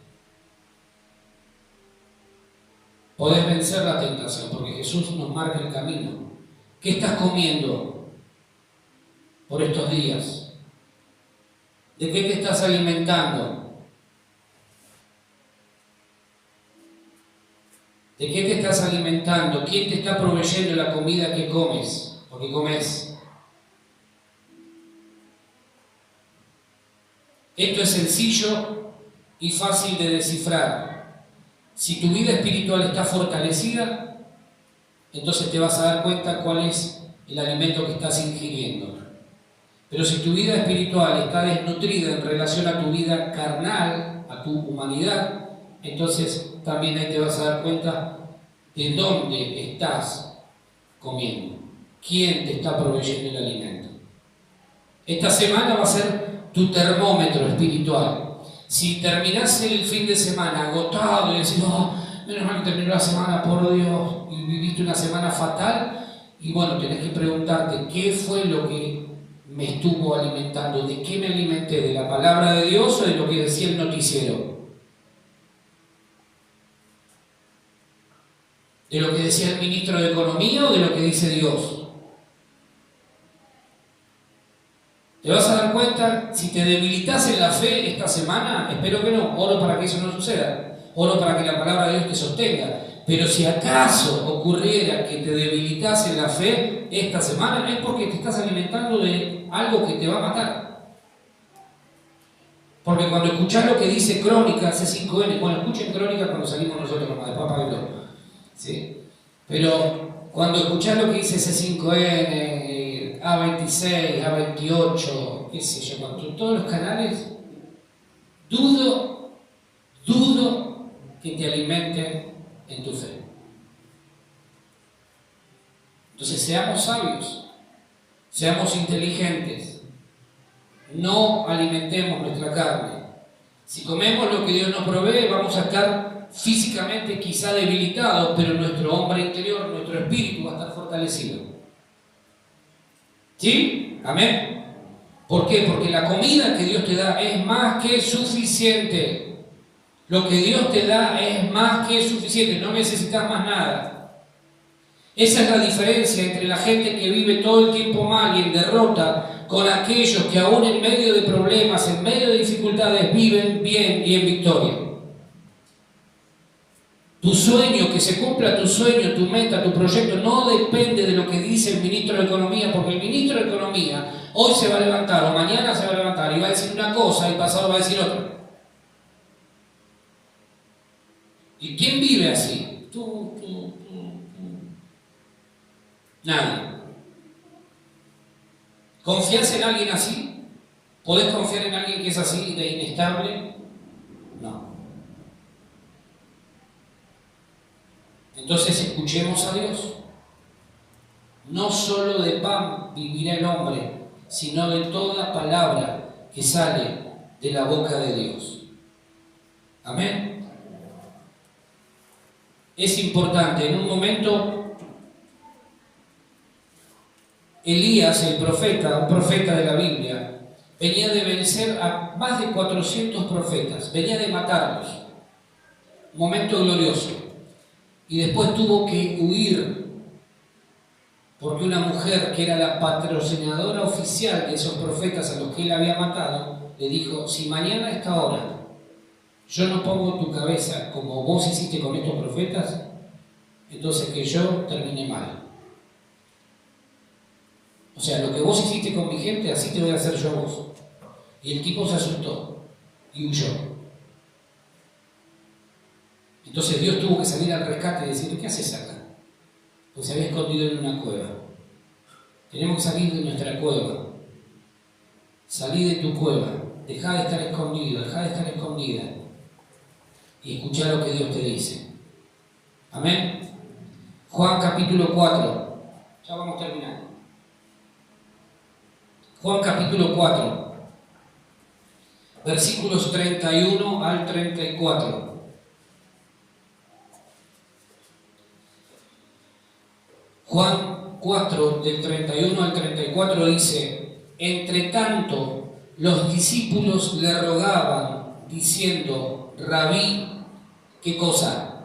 Podés vencer la tentación porque Jesús nos marca el camino. ¿Qué estás comiendo por estos días? ¿De qué te estás alimentando? ¿De qué te estás alimentando? ¿Quién te está proveyendo la comida que comes o que comes? Esto es sencillo y fácil de descifrar. Si tu vida espiritual está fortalecida, entonces te vas a dar cuenta cuál es el alimento que estás ingiriendo. Pero si tu vida espiritual está desnutrida en relación a tu vida carnal, a tu humanidad, entonces también ahí te vas a dar cuenta de dónde estás comiendo, quién te está proveyendo el alimento. Esta semana va a ser tu termómetro espiritual. Si terminás el fin de semana agotado y decís, oh, menos mal que terminó la semana, por Dios, y viviste una semana fatal, y bueno, tenés que preguntarte, ¿qué fue lo que me estuvo alimentando? ¿De qué me alimenté? ¿De la palabra de Dios o de lo que decía el noticiero? ¿De lo que decía el ministro de Economía o de lo que dice Dios? Te vas a dar cuenta, si te debilitas en la fe esta semana, espero que no, oro para que eso no suceda, oro para que la palabra de Dios te sostenga, pero si acaso ocurriera que te debilitas en la fe esta semana, es porque te estás alimentando de algo que te va a matar. Porque cuando escuchás lo que dice Crónica, C5N, bueno, escuchen Crónica cuando salimos nosotros nomás, de Papa y Loro, ¿sí? Pero cuando escuchás lo que dice C5N, A26, A28, qué sé yo, con todos los canales, dudo que te alimenten en tu fe. Entonces seamos sabios, seamos inteligentes, no alimentemos nuestra carne. Si comemos lo que Dios nos provee, vamos a estar físicamente quizá debilitados, pero nuestro hombre interior, nuestro espíritu va a estar fortalecido. ¿Sí? Amén. ¿Por qué? Porque la comida que Dios te da es más que suficiente. Lo que Dios te da es más que suficiente, no necesitas más nada. Esa es la diferencia entre la gente que vive todo el tiempo mal y en derrota con aquellos que aún en medio de problemas, en medio de dificultades, viven bien y en victoria. Tu sueño, que se cumpla tu sueño, tu meta, tu proyecto, no depende de lo que dice el ministro de Economía, porque el ministro de Economía hoy se va a levantar o mañana se va a levantar y va a decir una cosa y pasado va a decir otra. ¿Y quién vive así? Tú. Nadie. ¿Confías en alguien así? ¿Podés confiar en alguien que es así, de inestable? No. Entonces escuchemos a Dios. No solo de pan vivirá el hombre, sino de toda palabra que sale de la boca de Dios. Amén. Es importante, en un momento, Elías, el profeta, un profeta de la Biblia, venía de vencer a más de 400 profetas, venía de matarlos. Un momento glorioso. Y después tuvo que huir porque una mujer que era la patrocinadora oficial de esos profetas a los que él había matado, le dijo, si mañana a esta hora yo no pongo tu cabeza como vos hiciste con estos profetas, entonces que yo termine mal. O sea, lo que vos hiciste con mi gente, así te voy a hacer yo a vos. Y el tipo se asustó y huyó. Entonces Dios tuvo que salir al rescate y decirle, ¿qué haces acá? Pues se había escondido en una cueva. Tenemos que salir de nuestra cueva. Salí de tu cueva. Dejá de estar escondido, dejá de estar escondida. Y escuchá lo que Dios te dice. Amén. Juan capítulo 4. Ya vamos terminando. Juan capítulo 4. Versículos 31 al 34. Juan 4, del 31 al 34 dice, entre tanto los discípulos le rogaban, diciendo, Rabí, ¿qué cosa?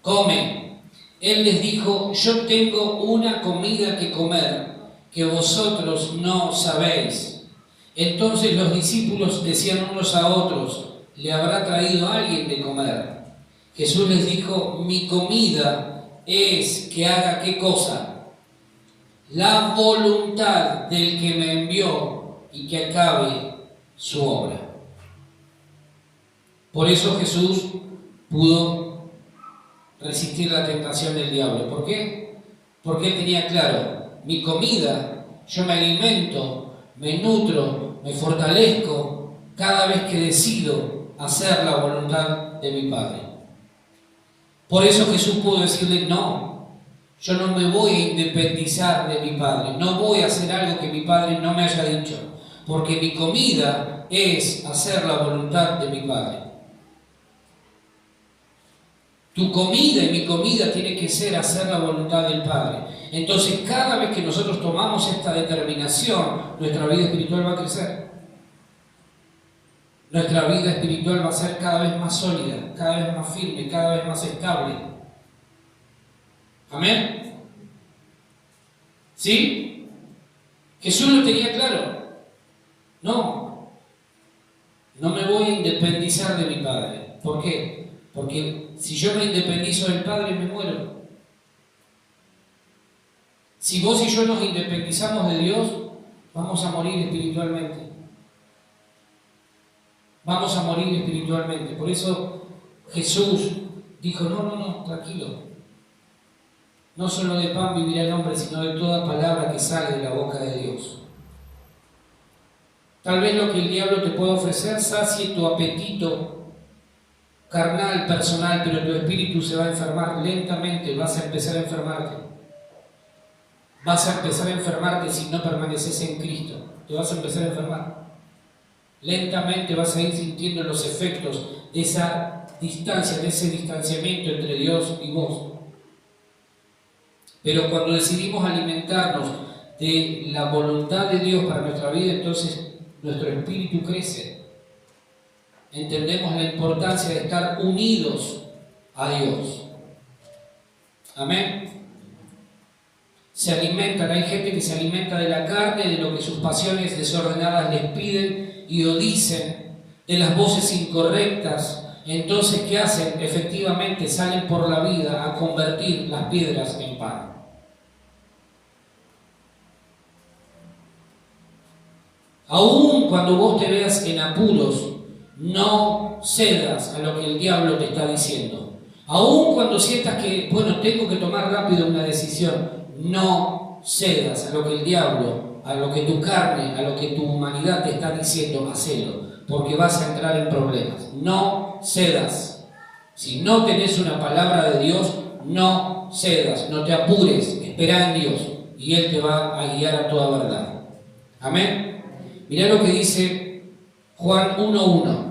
Come. Él les dijo, yo tengo una comida que comer, que vosotros no sabéis. Entonces los discípulos decían unos a otros, ¿le habrá traído alguien de comer? Jesús les dijo, mi comida es que haga ¿qué cosa? La voluntad del que me envió y que acabe su obra. Por eso Jesús pudo resistir la tentación del diablo. ¿Por qué? Porque él tenía claro, mi comida, yo me alimento me nutro, me fortalezco cada vez que decido hacer la voluntad de mi Padre. Por eso Jesús pudo decirle, no, yo no me voy a independizar de mi Padre, no voy a hacer algo que mi Padre no me haya dicho, porque mi comida es hacer la voluntad de mi Padre. Tu comida y mi comida tiene que ser hacer la voluntad del Padre. Entonces, cada vez que nosotros tomamos esta determinación, nuestra vida espiritual va a crecer. Nuestra vida espiritual va a ser cada vez más sólida, cada vez más firme, cada vez más estable. ¿Amén? ¿Sí? Jesús lo tenía claro. No me voy a independizar de mi Padre. ¿Por qué? Porque si yo me independizo del Padre, me muero. Si vos y yo nos independizamos de Dios, vamos a morir espiritualmente. Vamos a morir espiritualmente. Por eso Jesús dijo, no, tranquilo. No solo de pan vivirá el hombre, sino de toda palabra que sale de la boca de Dios. Tal vez lo que el diablo te pueda ofrecer sacie tu apetito carnal, personal, pero tu espíritu se va a enfermar lentamente, vas a empezar a enfermarte. Vas a empezar a enfermarte si no permaneces en Cristo. Te vas a empezar a enfermar. Lentamente vas a ir sintiendo los efectos de esa distancia, de ese distanciamiento entre Dios y vos. Pero cuando decidimos alimentarnos de la voluntad de Dios para nuestra vida, entonces nuestro espíritu crece. Entendemos la importancia de estar unidos a Dios. Amén. Se alimentan, hay gente que se alimenta de la carne, de lo que sus pasiones desordenadas les piden y o dicen, de las voces incorrectas. Entonces, ¿qué hacen? Efectivamente salen por la vida a convertir las piedras en pan. Aún cuando vos te veas en apuros, no cedas a lo que el diablo te está diciendo. Aún cuando sientas que, tengo que tomar rápido una decisión, no cedas a lo que el diablo, a lo que tu carne, a lo que tu humanidad te está diciendo, hacelo, porque vas a entrar en problemas. No cedas. Si no tenés una palabra de Dios, no cedas, no te apures, espera en Dios y Él te va a guiar a toda verdad. Amén. Mirá lo que dice Juan 1:1.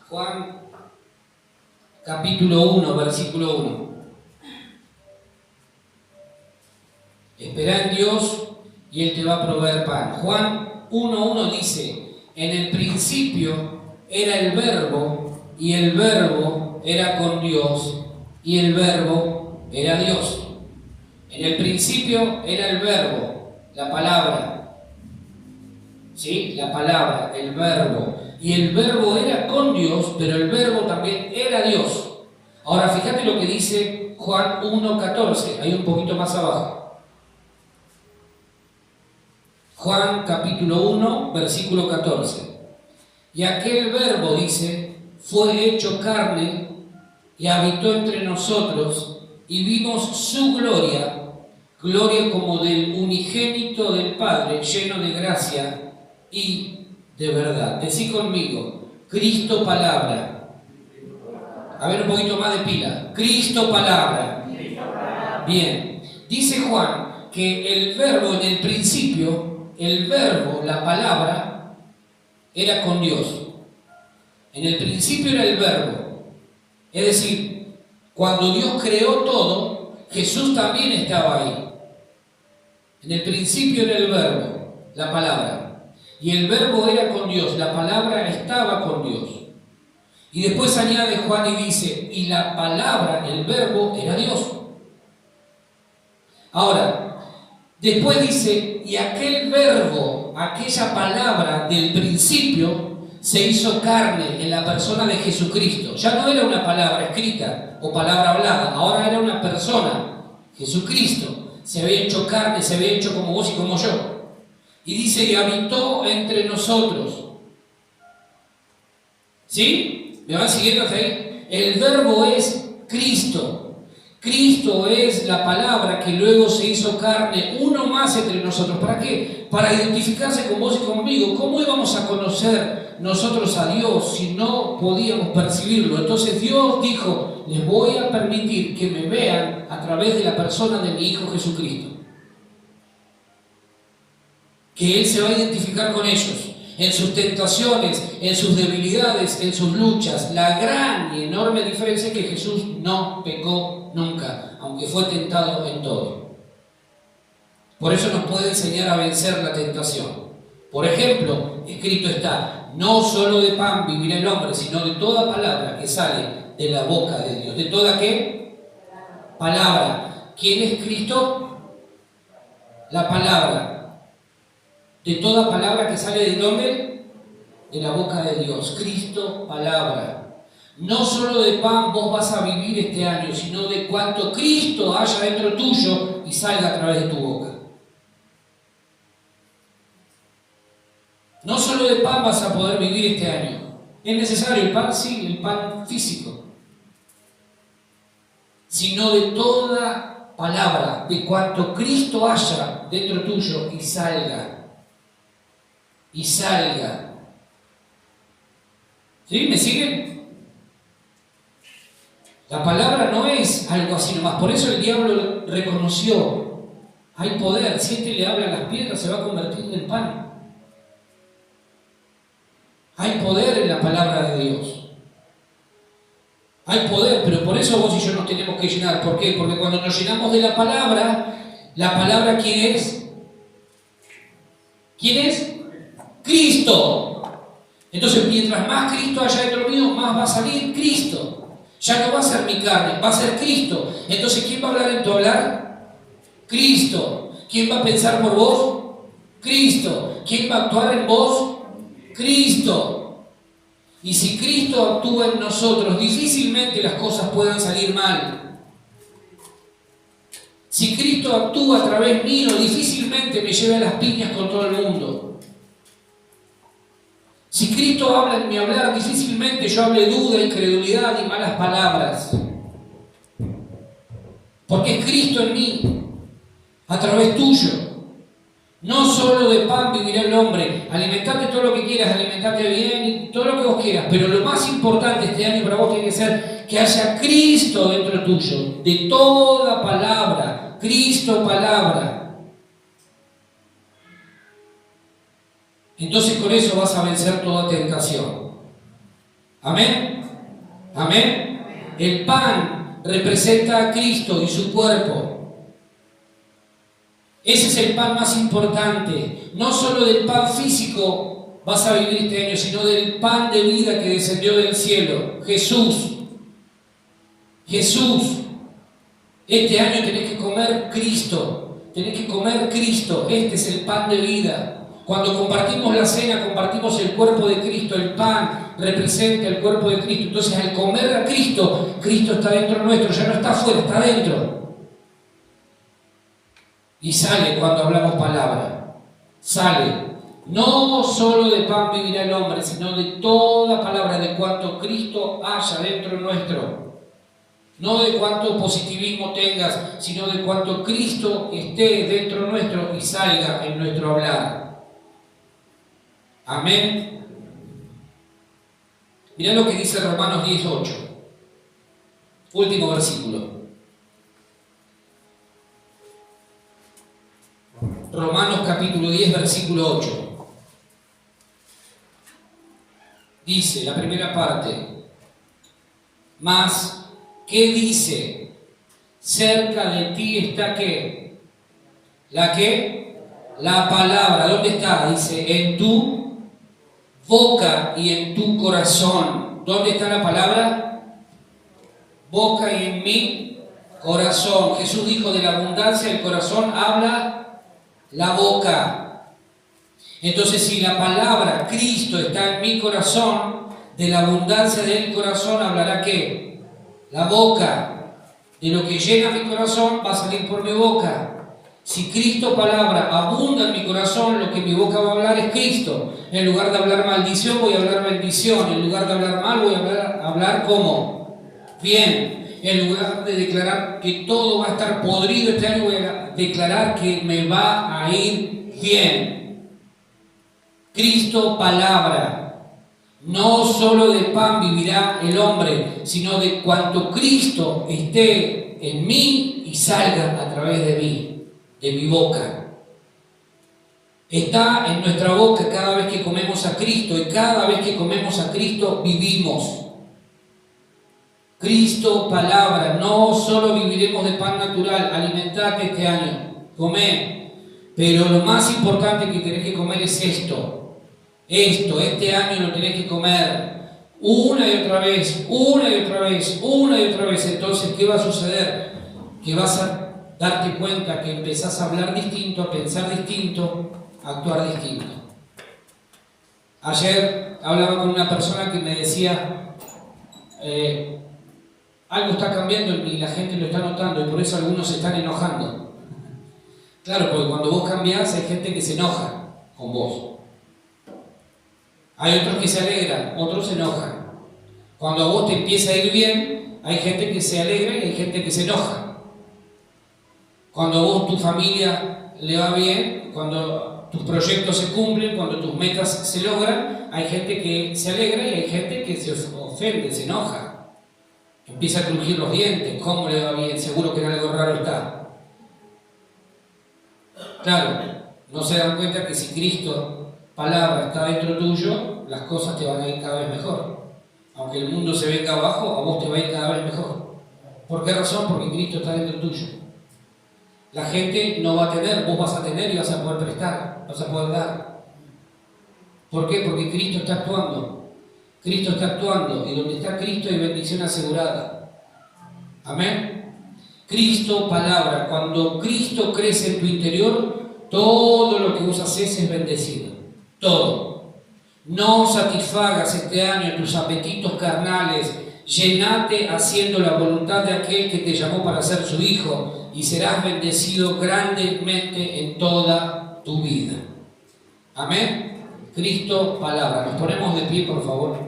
Juan capítulo 1, versículo 1. Espera en Dios y Él te va a proveer pan. Juan 1:1 dice, en el principio era el Verbo, y el Verbo era con Dios, y el Verbo era Dios. En el principio era el Verbo, la palabra. ¿Sí? La palabra, el Verbo. Y el Verbo era con Dios, pero el Verbo también era Dios. Ahora fíjate lo que dice Juan 1:14, ahí un poquito más abajo. Juan capítulo 1, versículo 14. Y aquel Verbo, dice, fue hecho carne y habitó entre nosotros y vimos su gloria, gloria como del unigénito del Padre, lleno de gracia y de verdad. Decí conmigo, Cristo palabra. A ver un poquito más de pila. Cristo palabra. Bien. Dice Juan que el Verbo en el principio, el Verbo, la palabra, era con Dios. En el principio era el Verbo. Es decir, cuando Dios creó todo, Jesús también estaba ahí. En el principio era el Verbo, la palabra. Y el Verbo era con Dios, la palabra estaba con Dios. Y después añade Juan y dice, y la palabra, el Verbo, era Dios. Ahora, después dice, y aquel Verbo, aquella palabra del principio, se hizo carne en la persona de Jesucristo. Ya no era una palabra escrita o palabra hablada, ahora era una persona, Jesucristo. Se había hecho carne, se había hecho como vos y como yo. Y dice, y habitó entre nosotros. ¿Sí? ¿Me van siguiendo hasta ahí? El Verbo es Cristo. Cristo es la palabra que luego se hizo carne, uno más entre nosotros. ¿Para qué? Para identificarse con vos y conmigo. ¿Cómo íbamos a conocer nosotros a Dios si no podíamos percibirlo? Entonces Dios dijo, les voy a permitir que me vean a través de la persona de mi Hijo Jesucristo. Que Él se va a identificar con ellos, en sus tentaciones, en sus debilidades, en sus luchas. La gran y enorme diferencia es que Jesús no pecó nunca, aunque fue tentado en todo. Por eso nos puede enseñar a vencer la tentación. Por ejemplo, escrito está, no solo de pan vivirá el hombre, sino de toda palabra que sale de la boca de Dios. ¿De toda qué? Palabra. ¿Quién es Cristo? La palabra. De toda palabra que sale ¿de dónde? De la boca de Dios. Cristo, palabra. No solo de pan vos vas a vivir este año, sino de cuanto Cristo haya dentro tuyo y salga a través de tu boca. No solo de pan vas a poder vivir este año. Es necesario el pan, sí, el pan físico. Sino de toda palabra, de cuanto Cristo haya dentro tuyo y salga. Y salga. ¿Sí? ¿Me siguen? La palabra no es algo así nomás. Por eso el diablo reconoció. Hay poder. Si este le habla a las piedras, se va a convertir en pan. Hay poder en la palabra de Dios. Hay poder, pero por eso vos y yo nos tenemos que llenar. ¿Por qué? Porque cuando nos llenamos de la palabra ¿quién es? ¿Quién es? Cristo. Entonces, mientras más Cristo haya dentro mío, más va a salir Cristo. Ya no va a ser mi carne, va a ser Cristo. Entonces, ¿quién va a hablar en tu hablar? Cristo. ¿Quién va a pensar por vos? Cristo. ¿Quién va a actuar en vos? Cristo. Y si Cristo actúa en nosotros, difícilmente las cosas puedan salir mal. Si Cristo actúa a través mío, difícilmente me lleve a las piñas con todo el mundo. Si Cristo habla en mi hablar, difícilmente yo hable duda, incredulidad y malas palabras. Porque es Cristo en mí, a través tuyo. No solo de pan vivirá el hombre. Alimentate todo lo que quieras, alimentate bien, todo lo que vos quieras. Pero lo más importante este año para vos tiene que ser que haya Cristo dentro tuyo. De toda palabra. Cristo, palabra. Entonces con eso vas a vencer toda tentación. ¿Amén? ¿Amén? El pan representa a Cristo y su cuerpo. Ese es el pan más importante. No solo del pan físico vas a vivir este año, sino del pan de vida que descendió del cielo. Jesús. Jesús. Este año tenés que comer Cristo. Tenés que comer Cristo. Este es el pan de vida. Cuando compartimos la cena, compartimos el cuerpo de Cristo. El pan representa el cuerpo de Cristo. Entonces, al comer a Cristo, Cristo está dentro nuestro, ya no está afuera, está dentro. Y sale cuando hablamos palabra. Sale. No solo de pan vivirá el hombre, sino de toda palabra, de cuanto Cristo haya dentro nuestro. No de cuánto positivismo tengas, sino de cuánto Cristo esté dentro nuestro y salga en nuestro hablar. Amén. Mirá lo que dice Romanos 10:8. Último versículo. Romanos capítulo 10, versículo 8. Dice la primera parte. Mas, ¿qué dice? Cerca de ti está ¿qué? ¿La qué? La palabra. ¿Dónde está? Dice, en tu boca y en tu corazón. ¿Dónde está la palabra? Boca y en mi corazón. Jesús dijo, de la abundancia del corazón habla la boca. Entonces, si la palabra Cristo está en mi corazón, de la abundancia del corazón hablará ¿qué? La boca. De lo que llena mi corazón va a salir por mi boca. Si Cristo, palabra, abunda en mi corazón, lo que mi boca va a hablar es Cristo. En lugar de hablar maldición, voy a hablar bendición. En lugar de hablar mal, voy a hablar ¿cómo? Bien. en lugar de declarar que todo va a estar podrido este año, voy a declarar que me va a ir bien. Cristo, palabra. No solo de pan vivirá el hombre, sino de cuanto Cristo esté en mí y salga a través de mí, de mi boca. Está en nuestra boca cada vez que comemos a Cristo, y cada vez que comemos a Cristo vivimos. Cristo, palabra. No solo viviremos de pan natural, alimentate este año, comé. Pero lo más importante que tenés que comer es esto. Este año lo tenés que comer una y otra vez, una y otra vez, una y otra vez. Entonces, ¿qué va a suceder? Que vas a darte cuenta que empezás a hablar distinto, a pensar distinto, a actuar distinto. Ayer hablaba con una persona que me decía, algo está cambiando y la gente lo está notando y por eso algunos se están enojando. Claro, porque cuando vos cambiás hay gente que se enoja con vos. Hay otros que se alegran, otros se enojan. Cuando a vos te empieza a ir bien, hay gente que se alegra y hay gente que se enoja. Cuando a vos, tu familia le va bien, cuando tus proyectos se cumplen, cuando tus metas se logran, hay gente que se alegra y hay gente que se ofende, se enoja. Empieza a crujir los dientes. ¿Cómo le va bien? Seguro que en algo raro está. Claro, no se dan cuenta que si Cristo, palabra, está dentro tuyo, las cosas te van a ir cada vez mejor. Aunque el mundo se venga abajo, a vos te va a ir cada vez mejor. ¿Por qué razón? Porque Cristo está dentro tuyo. La gente no va a tener, vos vas a tener y vas a poder prestar, vas a poder dar. ¿Por qué? Porque Cristo está actuando. Cristo está actuando, y donde está Cristo hay bendición asegurada. Amén. Cristo, palabra. Cuando Cristo crece en tu interior, todo lo que vos haces es bendecido. Todo. No satisfagas este año tus apetitos carnales. Llenate haciendo la voluntad de aquel que te llamó para ser su hijo y serás bendecido grandemente en toda tu vida. Amén. Cristo, palabra. Nos ponemos de pie, por favor.